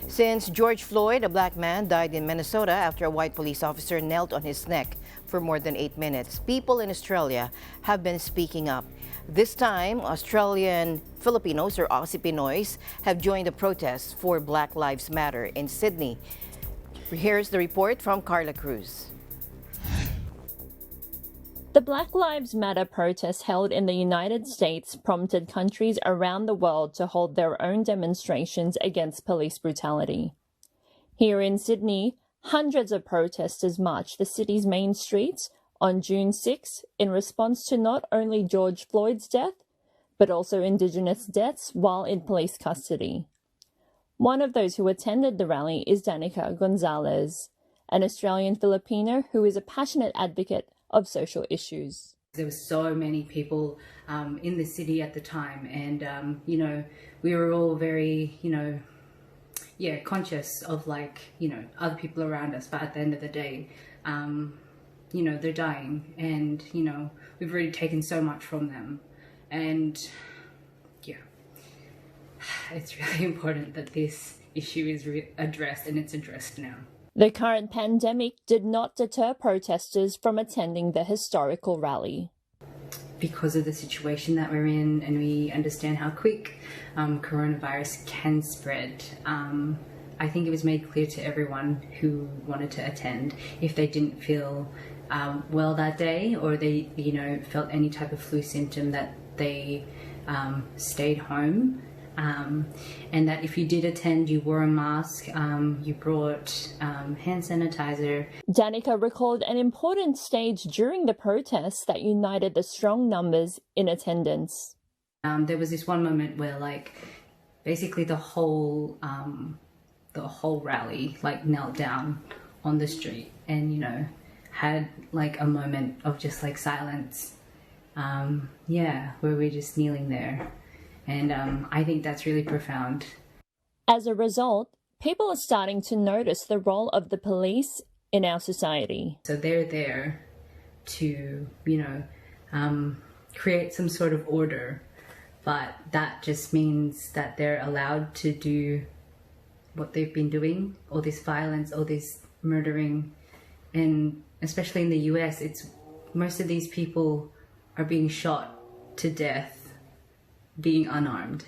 Since George Floyd, a black man, died in Minnesota after a white police officer knelt on his neck for more than 8 minutes, people in Australia have been speaking up. This time, Australian Filipinos, or Aussie Pinoys, have joined the protests for Black Lives Matter in Sydney. Here's the report from Carla Cruz. The Black Lives Matter protests held in the United States prompted countries around the world to hold their own demonstrations against police brutality. Here in Sydney, hundreds of protesters marched the city's main streets on June 6 in response to not only George Floyd's death, but also Indigenous deaths while in police custody. One of those who attended the rally is Danica Gonzalez, an Australian Filipino who is a passionate advocate of social issues. There were so many people in the city at the time, and we were all very conscious of other people around us, but at the end of the day they're dying, and we've already taken so much from them, and it's really important that this issue is addressed, and it's addressed now. The current pandemic did not deter protesters from attending the historical rally. Because of the situation that we're in, and we understand how quick coronavirus can spread, I think it was made clear to everyone who wanted to attend, if they didn't feel well that day, or they felt any type of flu symptom, that they stayed home. And that if you did attend, you wore a mask, you brought hand sanitizer. Danica recalled an important stage during the protests that united the strong numbers in attendance. There was this one moment where basically the whole rally knelt down on the street and had a moment of just silence, where we're just kneeling there. And I think that's really profound. As a result, people are starting to notice the role of the police in our society. So they're there to, create some sort of order, but that just means that they're allowed to do what they've been doing, all this violence, all this murdering. And especially in the US, most of these people are being shot to death being unarmed.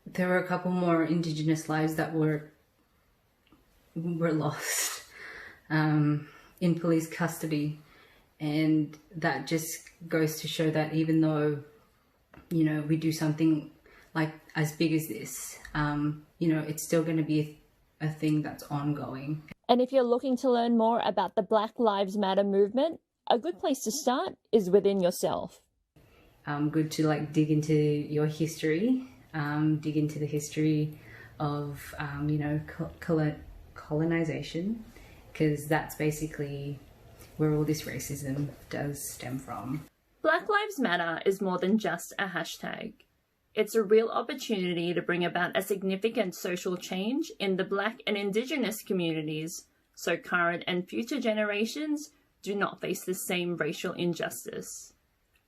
There were a couple more Indigenous lives that were lost in police custody, and that just goes to show that even though we do something as big as this, it's still going to be a thing that's ongoing. And if you're looking to learn more about the Black Lives Matter movement, a good place to start is within yourself. Good to dig into your history, dig into the history of colonization, because that's basically where all this racism does stem from. Black Lives Matter is more than just a hashtag. It's a real opportunity to bring about a significant social change in the Black and Indigenous communities, so current and future generations do not face the same racial injustice.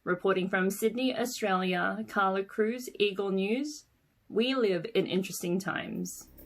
Reporting from Sydney, Australia, Carla Cruz, Eagle News. We live in interesting times.